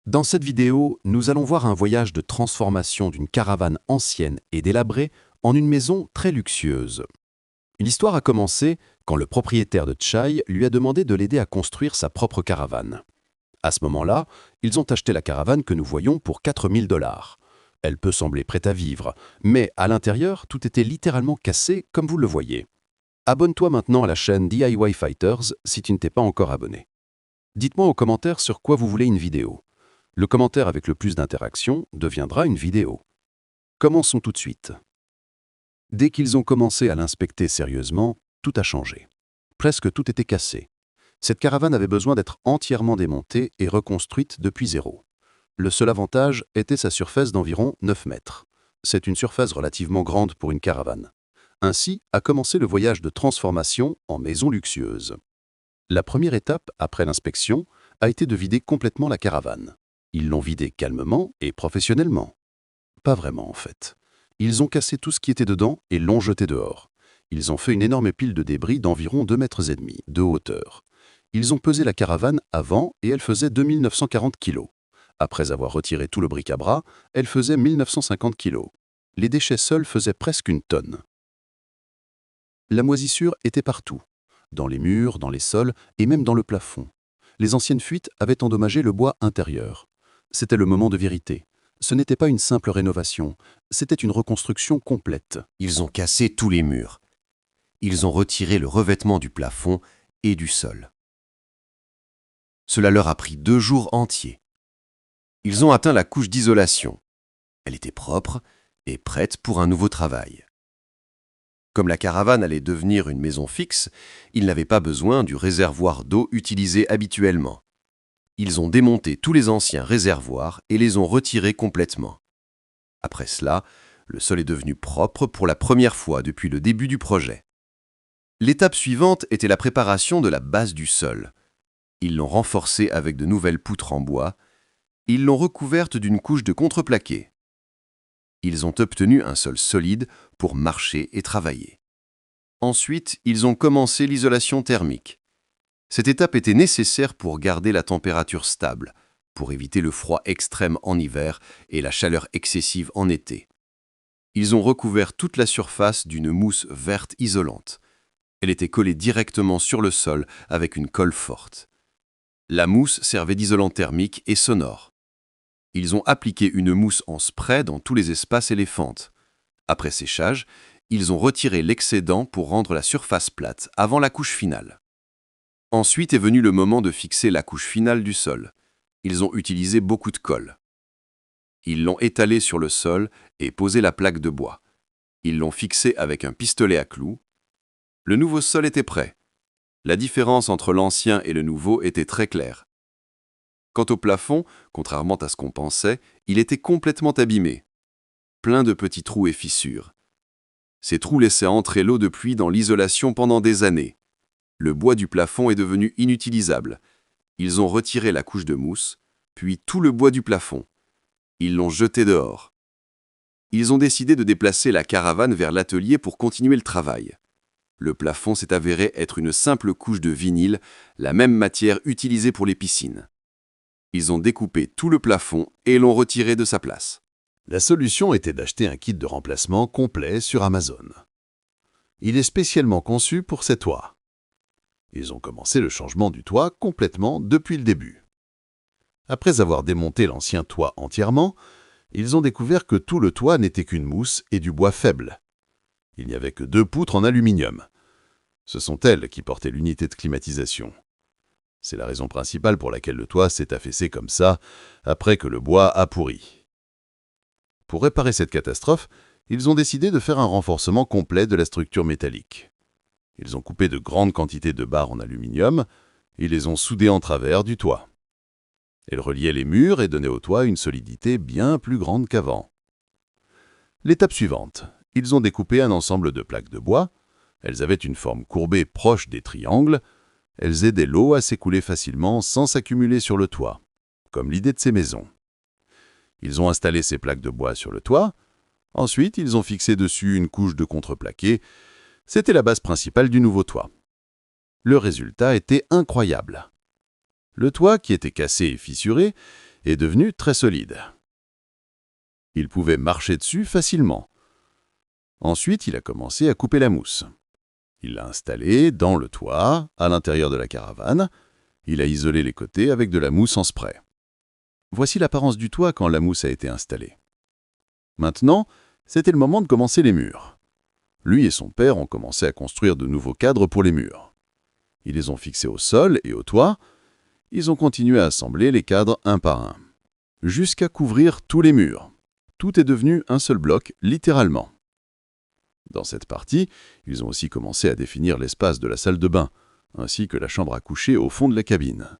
Dans cette vidéo, nous allons voir un voyage de transformation d'une caravane ancienne et délabrée en une maison très luxueuse. L'histoire a commencé quand le propriétaire de Chai lui a demandé de l'aider à construire sa propre caravane. À ce moment-là, ils ont acheté la caravane que nous voyons pour 4 000 $. Elle peut sembler prête à vivre, mais à l'intérieur, tout était littéralement cassé comme vous le voyez. Abonne-toi maintenant à la chaîne DIY Fighters si tu ne t'es pas encore abonné. Dites-moi aux commentaires sur quoi vous voulez une vidéo. Le commentaire avec le plus d'interactions deviendra une vidéo. Commençons tout de suite. Dès qu'ils ont commencé à l'inspecter sérieusement, tout a changé. Presque tout était cassé. Cette caravane avait besoin d'être entièrement démontée et reconstruite depuis zéro. Le seul avantage était sa surface d'environ 9 mètres. C'est une surface relativement grande pour une caravane. Ainsi a commencé le voyage de transformation en maison luxueuse. La première étape, après l'inspection, a été de vider complètement la caravane. Ils l'ont vidée calmement et professionnellement. Pas vraiment, en fait. Ils ont cassé tout ce qui était dedans et l'ont jeté dehors. Ils ont fait une énorme pile de débris d'environ 2,5 mètres de hauteur. Ils ont pesé la caravane avant et elle faisait 2940 kilos. Après avoir retiré tout le bric-à-brac, elle faisait 1950 kilos. Les déchets seuls faisaient presque une tonne. La moisissure était partout. Dans les murs, dans les sols et même dans le plafond. Les anciennes fuites avaient endommagé le bois intérieur. C'était le moment de vérité. Ce n'était pas une simple rénovation, c'était une reconstruction complète. Ils ont cassé tous les murs. Ils ont retiré le revêtement du plafond et du sol. Cela leur a pris 2 jours entiers. Ils ont atteint la couche d'isolation. Elle était propre et prête pour un nouveau travail. Comme la caravane allait devenir une maison fixe, ils n'avaient pas besoin du réservoir d'eau utilisé habituellement. Ils ont démonté tous les anciens réservoirs et les ont retirés complètement. Après cela, le sol est devenu propre pour la première fois depuis le début du projet. L'étape suivante était la préparation de la base du sol. Ils l'ont renforcée avec de nouvelles poutres en bois. Ils l'ont recouverte d'une couche de contreplaqué. Ils ont obtenu un sol solide pour marcher et travailler. Ensuite, ils ont commencé l'isolation thermique. Cette étape était nécessaire pour garder la température stable, pour éviter le froid extrême en hiver et la chaleur excessive en été. Ils ont recouvert toute la surface d'une mousse verte isolante. Elle était collée directement sur le sol avec une colle forte. La mousse servait d'isolant thermique et sonore. Ils ont appliqué une mousse en spray dans tous les espaces et les fentes. Après séchage, ils ont retiré l'excédent pour rendre la surface plate avant la couche finale. Ensuite est venu le moment de fixer la couche finale du sol. Ils ont utilisé beaucoup de colle. Ils l'ont étalée sur le sol et posé la plaque de bois. Ils l'ont fixée avec un pistolet à clous. Le nouveau sol était prêt. La différence entre l'ancien et le nouveau était très claire. Quant au plafond, contrairement à ce qu'on pensait, il était complètement abîmé. Plein de petits trous et fissures. Ces trous laissaient entrer l'eau de pluie dans l'isolation pendant des années. Le bois du plafond est devenu inutilisable. Ils ont retiré la couche de mousse, puis tout le bois du plafond. Ils l'ont jeté dehors. Ils ont décidé de déplacer la caravane vers l'atelier pour continuer le travail. Le plafond s'est avéré être une simple couche de vinyle, la même matière utilisée pour les piscines. Ils ont découpé tout le plafond et l'ont retiré de sa place. La solution était d'acheter un kit de remplacement complet sur Amazon. Il est spécialement conçu pour ces toits. Ils ont commencé le changement du toit complètement depuis le début. Après avoir démonté l'ancien toit entièrement, ils ont découvert que tout le toit n'était qu'une mousse et du bois faible. Il n'y avait que 2 poutres en aluminium. Ce sont elles qui portaient l'unité de climatisation. C'est la raison principale pour laquelle le toit s'est affaissé comme ça, après que le bois a pourri. Pour réparer cette catastrophe, ils ont décidé de faire un renforcement complet de la structure métallique. Ils ont coupé de grandes quantités de barres en aluminium et les ont soudées en travers du toit. Elles reliaient les murs et donnaient au toit une solidité bien plus grande qu'avant. L'étape suivante, ils ont découpé un ensemble de plaques de bois. Elles avaient une forme courbée proche des triangles. Elles aidaient l'eau à s'écouler facilement sans s'accumuler sur le toit, comme l'idée de ces maisons. Ils ont installé ces plaques de bois sur le toit. Ensuite, ils ont fixé dessus une couche de contreplaqué. C'était la base principale du nouveau toit. Le résultat était incroyable. Le toit, qui était cassé et fissuré, est devenu très solide. Il pouvait marcher dessus facilement. Ensuite, il a commencé à couper la mousse. Il l'a installée dans le toit, à l'intérieur de la caravane. Il a isolé les côtés avec de la mousse en spray. Voici l'apparence du toit quand la mousse a été installée. Maintenant, c'était le moment de commencer les murs. Lui et son père ont commencé à construire de nouveaux cadres pour les murs. Ils les ont fixés au sol et au toit. Ils ont continué à assembler les cadres un par un, jusqu'à couvrir tous les murs. Tout est devenu un seul bloc, littéralement. Dans cette partie, ils ont aussi commencé à définir l'espace de la salle de bain, ainsi que la chambre à coucher au fond de la cabine.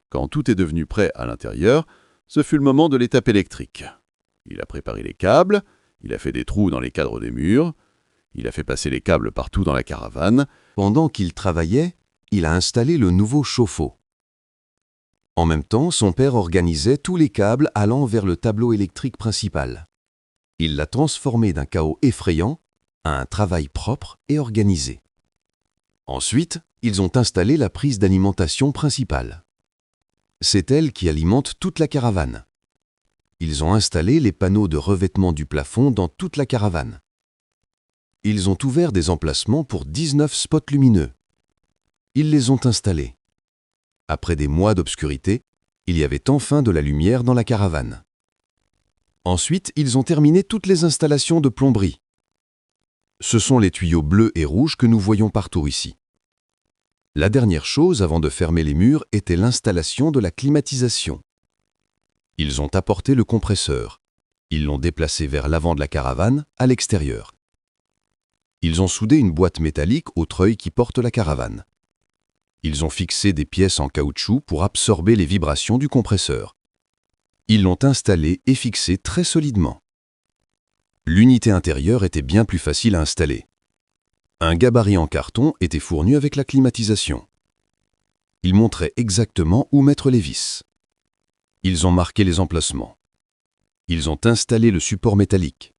Quand tout est devenu prêt à l'intérieur, ce fut le moment de l'étape électrique. Il a préparé les câbles, il a fait des trous dans les cadres des murs, il a fait passer les câbles partout dans la caravane. Pendant qu'il travaillait, il a installé le nouveau chauffe-eau. En même temps, son père organisait tous les câbles allant vers le tableau électrique principal. Il l'a transformé d'un chaos effrayant à un travail propre et organisé. Ensuite, ils ont installé la prise d'alimentation principale. C'est elle qui alimente toute la caravane. Ils ont installé les panneaux de revêtement du plafond dans toute la caravane. Ils ont ouvert des emplacements pour 19 spots lumineux. Ils les ont installés. Après des mois d'obscurité, il y avait enfin de la lumière dans la caravane. Ensuite, ils ont terminé toutes les installations de plomberie. Ce sont les tuyaux bleus et rouges que nous voyons partout ici. La dernière chose avant de fermer les murs était l'installation de la climatisation. Ils ont apporté le compresseur. Ils l'ont déplacé vers l'avant de la caravane, à l'extérieur. Ils ont soudé une boîte métallique au treuil qui porte la caravane. Ils ont fixé des pièces en caoutchouc pour absorber les vibrations du compresseur. Ils l'ont installé et fixé très solidement. L'unité intérieure était bien plus facile à installer. Un gabarit en carton était fourni avec la climatisation. Il montrait exactement où mettre les vis. Ils ont marqué les emplacements. Ils ont installé le support métallique.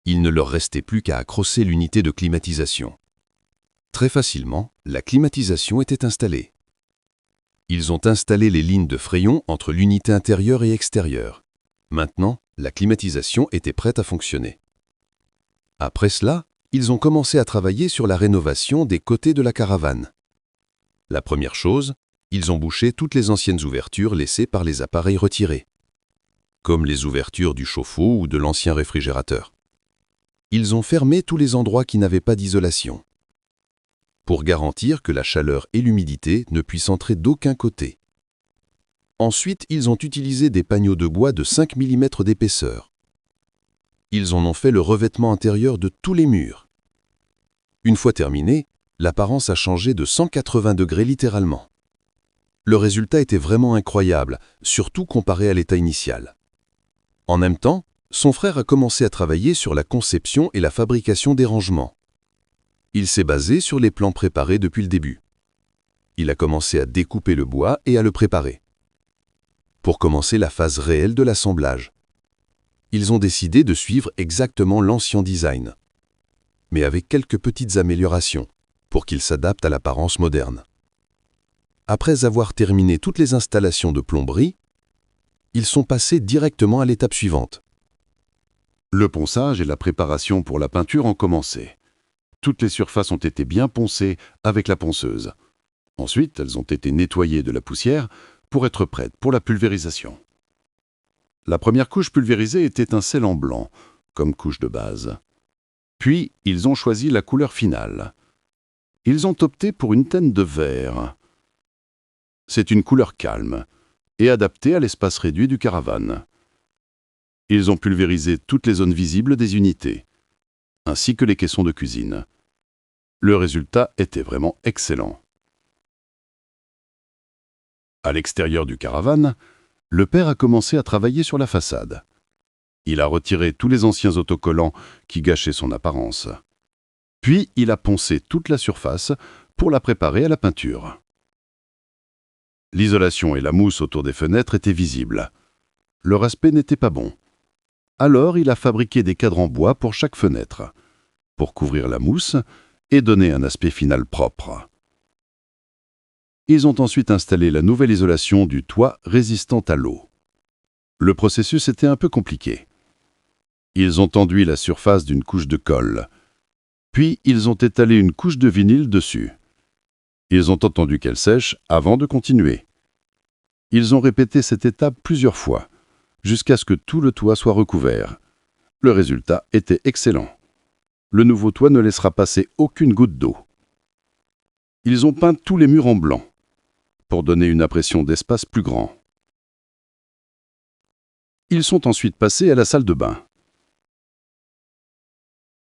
Il ne leur restait plus qu'à accrocher l'unité de climatisation. Très facilement, la climatisation était installée. Ils ont installé les lignes de frayon entre l'unité intérieure et extérieure. Maintenant, la climatisation était prête à fonctionner. Après cela, ils ont commencé à travailler sur la rénovation des côtés de la caravane. La première chose, ils ont bouché toutes les anciennes ouvertures laissées par les appareils retirés, comme les ouvertures du chauffe-eau ou de l'ancien réfrigérateur. Ils ont fermé tous les endroits qui n'avaient pas d'isolation, pour garantir que la chaleur et l'humidité ne puissent entrer d'aucun côté. Ensuite, ils ont utilisé des panneaux de bois de 5 mm d'épaisseur. Ils en ont fait le revêtement intérieur de tous les murs. Une fois terminé, l'apparence a changé de 180 degrés littéralement. Le résultat était vraiment incroyable, surtout comparé à l'état initial. En même temps, son frère a commencé à travailler sur la conception et la fabrication des rangements. Il s'est basé sur les plans préparés depuis le début. Il a commencé à découper le bois et à le préparer. Pour commencer la phase réelle de l'assemblage, ils ont décidé de suivre exactement l'ancien design, mais avec quelques petites améliorations pour qu'il s'adapte à l'apparence moderne. Après avoir terminé toutes les installations de plomberie, ils sont passés directement à l'étape suivante. Le ponçage et la préparation pour la peinture ont commencé. Toutes les surfaces ont été bien poncées avec la ponceuse. Ensuite, elles ont été nettoyées de la poussière pour être prêtes pour la pulvérisation. La première couche pulvérisée était un sel en blanc, comme couche de base. Puis, ils ont choisi la couleur finale. Ils ont opté pour une teinte de vert. C'est une couleur calme et adaptée à l'espace réduit du caravane. Ils ont pulvérisé toutes les zones visibles des unités, ainsi que les caissons de cuisine. Le résultat était vraiment excellent. À l'extérieur du caravane, le père a commencé à travailler sur la façade. Il a retiré tous les anciens autocollants qui gâchaient son apparence. Puis, il a poncé toute la surface pour la préparer à la peinture. L'isolation et la mousse autour des fenêtres étaient visibles. Leur aspect n'était pas bon. Alors, il a fabriqué des cadres en bois pour chaque fenêtre, pour couvrir la mousse et donner un aspect final propre. Ils ont ensuite installé la nouvelle isolation du toit résistante à l'eau. Le processus était un peu compliqué. Ils ont enduit la surface d'une couche de colle. Puis, ils ont étalé une couche de vinyle dessus. Ils ont attendu qu'elle sèche avant de continuer. Ils ont répété cette étape plusieurs fois, jusqu'à ce que tout le toit soit recouvert. Le résultat était excellent. Le nouveau toit ne laissera passer aucune goutte d'eau. Ils ont peint tous les murs en blanc, pour donner une impression d'espace plus grand. Ils sont ensuite passés à la salle de bain.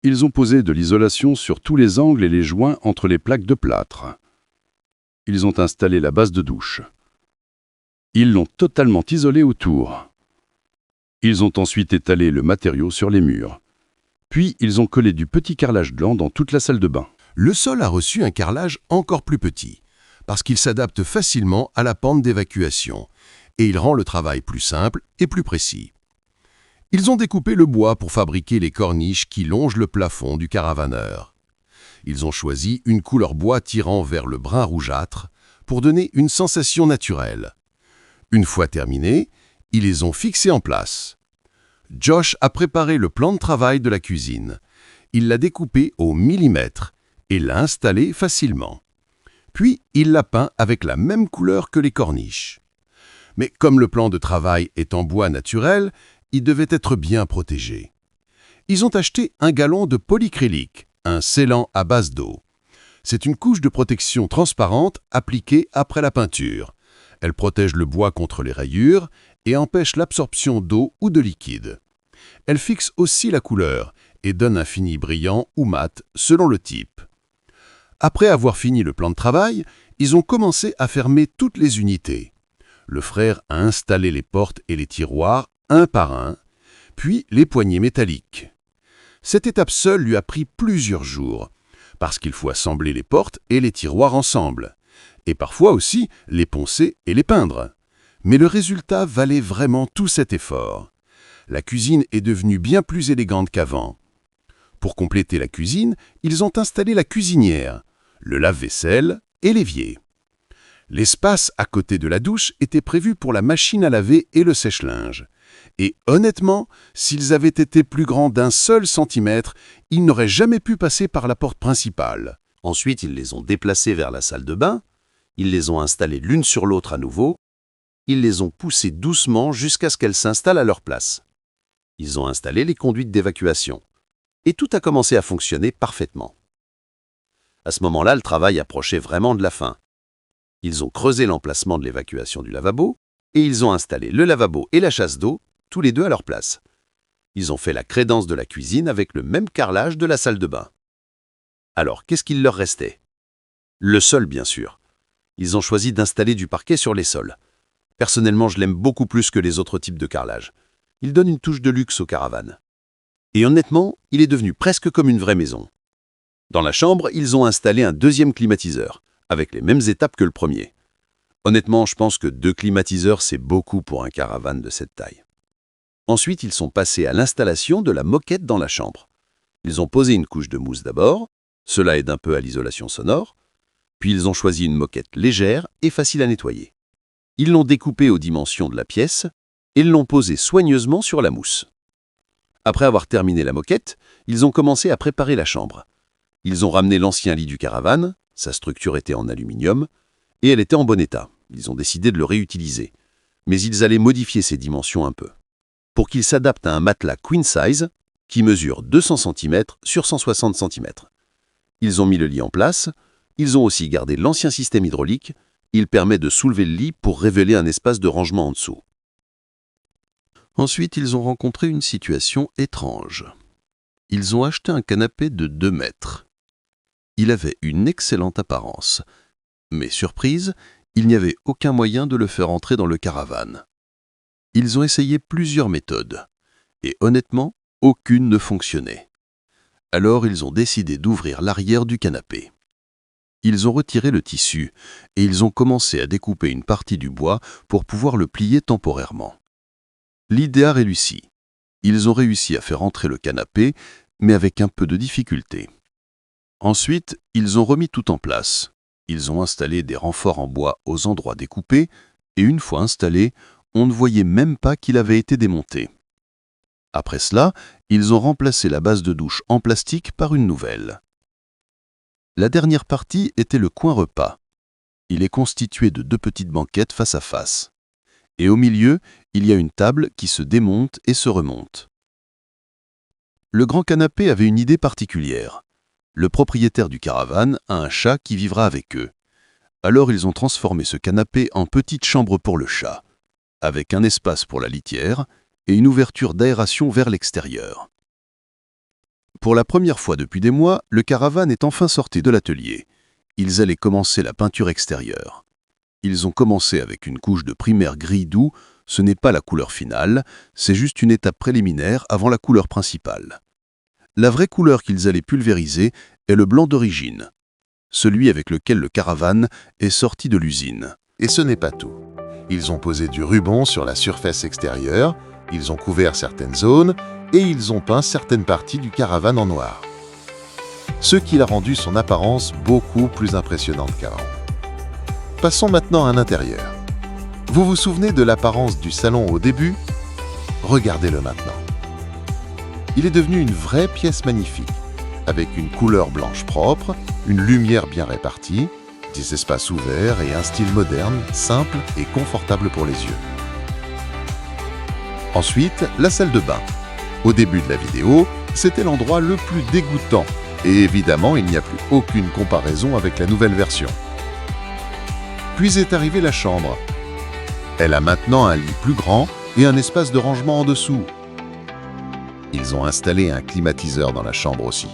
Ils ont posé de l'isolation sur tous les angles et les joints entre les plaques de plâtre. Ils ont installé la base de douche. Ils l'ont totalement isolée autour. Ils ont ensuite étalé le matériau sur les murs. Puis, ils ont collé du petit carrelage blanc dans toute la salle de bain. Le sol a reçu un carrelage encore plus petit, parce qu'il s'adapte facilement à la pente d'évacuation, et il rend le travail plus simple et plus précis. Ils ont découpé le bois pour fabriquer les corniches qui longent le plafond du caravaneur. Ils ont choisi une couleur bois tirant vers le brun rougeâtre pour donner une sensation naturelle. Une fois terminés, ils les ont fixés en place. Josh a préparé le plan de travail de la cuisine. Il l'a découpé au millimètre et l'a installé facilement. Puis, il l'a peint avec la même couleur que les corniches. Mais comme le plan de travail est en bois naturel, il devait être bien protégé. Ils ont acheté un gallon de polycrylique, un scellant à base d'eau. C'est une couche de protection transparente appliquée après la peinture. Elle protège le bois contre les rayures et empêche l'absorption d'eau ou de liquide. Elle fixe aussi la couleur et donne un fini brillant ou mat selon le type. Après avoir fini le plan de travail, ils ont commencé à fermer toutes les unités. Le frère a installé les portes et les tiroirs un par un, puis les poignées métalliques. Cette étape seule lui a pris plusieurs jours, parce qu'il faut assembler les portes et les tiroirs ensemble, et parfois aussi les poncer et les peindre. Mais le résultat valait vraiment tout cet effort. La cuisine est devenue bien plus élégante qu'avant. Pour compléter la cuisine, ils ont installé la cuisinière, le lave-vaisselle et l'évier. L'espace à côté de la douche était prévu pour la machine à laver et le sèche-linge. Et honnêtement, s'ils avaient été plus grands d'un seul centimètre, ils n'auraient jamais pu passer par la porte principale. Ensuite, ils les ont déplacés vers la salle de bain. Ils les ont installées l'une sur l'autre à nouveau. Ils les ont poussées doucement jusqu'à ce qu'elles s'installent à leur place. Ils ont installé les conduites d'évacuation. Et tout a commencé à fonctionner parfaitement. À ce moment-là, le travail approchait vraiment de la fin. Ils ont creusé l'emplacement de l'évacuation du lavabo et ils ont installé le lavabo et la chasse d'eau, tous les deux à leur place. Ils ont fait la crédence de la cuisine avec le même carrelage de la salle de bain. Alors, qu'est-ce qu'il leur restait? Le sol, bien sûr. Ils ont choisi d'installer du parquet sur les sols. Personnellement, je l'aime beaucoup plus que les autres types de carrelage. Il donne une touche de luxe aux caravanes. Et honnêtement, il est devenu presque comme une vraie maison. Dans la chambre, ils ont installé un deuxième climatiseur, avec les mêmes étapes que le premier. Honnêtement, je pense que 2 climatiseurs, c'est beaucoup pour un caravane de cette taille. Ensuite, ils sont passés à l'installation de la moquette dans la chambre. Ils ont posé une couche de mousse d'abord, cela aide un peu à l'isolation sonore, puis ils ont choisi une moquette légère et facile à nettoyer. Ils l'ont découpée aux dimensions de la pièce et l'ont posée soigneusement sur la mousse. Après avoir terminé la moquette, ils ont commencé à préparer la chambre. Ils ont ramené l'ancien lit du caravane, sa structure était en aluminium, et elle était en bon état. Ils ont décidé de le réutiliser, mais ils allaient modifier ses dimensions un peu, pour qu'il s'adapte à un matelas queen size qui mesure 200 cm sur 160 cm. Ils ont mis le lit en place, ils ont aussi gardé l'ancien système hydraulique, il permet de soulever le lit pour révéler un espace de rangement en dessous. Ensuite, ils ont rencontré une situation étrange. Ils ont acheté un canapé de 2 mètres. Il avait une excellente apparence, mais surprise, il n'y avait aucun moyen de le faire entrer dans le caravane. Ils ont essayé plusieurs méthodes, et honnêtement, aucune ne fonctionnait. Alors ils ont décidé d'ouvrir l'arrière du canapé. Ils ont retiré le tissu, et ils ont commencé à découper une partie du bois pour pouvoir le plier temporairement. L'idée a réussi. Ils ont réussi à faire entrer le canapé, mais avec un peu de difficulté. Ensuite, ils ont remis tout en place. Ils ont installé des renforts en bois aux endroits découpés, et une fois installé, on ne voyait même pas qu'il avait été démonté. Après cela, ils ont remplacé la base de douche en plastique par une nouvelle. La dernière partie était le coin repas. Il est constitué de 2 petites banquettes face à face. Et au milieu, il y a une table qui se démonte et se remonte. Le grand canapé avait une idée particulière. Le propriétaire du caravane a un chat qui vivra avec eux. Alors ils ont transformé ce canapé en petite chambre pour le chat, avec un espace pour la litière et une ouverture d'aération vers l'extérieur. Pour la première fois depuis des mois, le caravane est enfin sorti de l'atelier. Ils allaient commencer la peinture extérieure. Ils ont commencé avec une couche de primaire gris doux, ce n'est pas la couleur finale, c'est juste une étape préliminaire avant la couleur principale. La vraie couleur qu'ils allaient pulvériser est le blanc d'origine, celui avec lequel le caravane est sorti de l'usine. Et ce n'est pas tout. Ils ont posé du ruban sur la surface extérieure, ils ont couvert certaines zones et ils ont peint certaines parties du caravane en noir. Ce qui a rendu son apparence beaucoup plus impressionnante qu'avant. Passons maintenant à l'intérieur. Vous vous souvenez de l'apparence du salon au début? Regardez-le maintenant. Il est devenu une vraie pièce magnifique, avec une couleur blanche propre, une lumière bien répartie, des espaces ouverts et un style moderne, simple et confortable pour les yeux. Ensuite, la salle de bain. Au début de la vidéo, c'était l'endroit le plus dégoûtant, et évidemment, il n'y a plus aucune comparaison avec la nouvelle version. Puis est arrivée la chambre. Elle a maintenant un lit plus grand et un espace de rangement en dessous. Ils ont installé un climatiseur dans la chambre aussi.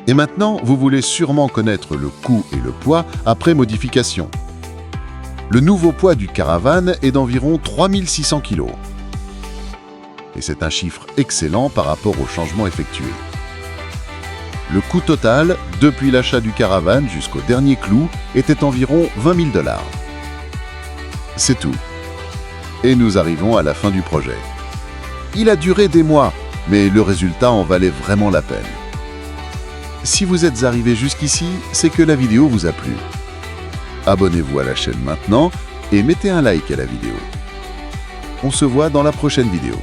Et maintenant, vous voulez sûrement connaître le coût et le poids après modification. Le nouveau poids du caravane est d'environ 3600 kg. Et c'est un chiffre excellent par rapport aux changements effectués. Le coût total, depuis l'achat du caravane jusqu'au dernier clou, était environ 20 000 $. C'est tout. Et nous arrivons à la fin du projet. Il a duré des mois, mais le résultat en valait vraiment la peine. Si vous êtes arrivé jusqu'ici, c'est que la vidéo vous a plu. Abonnez-vous à la chaîne maintenant et mettez un like à la vidéo. On se voit dans la prochaine vidéo.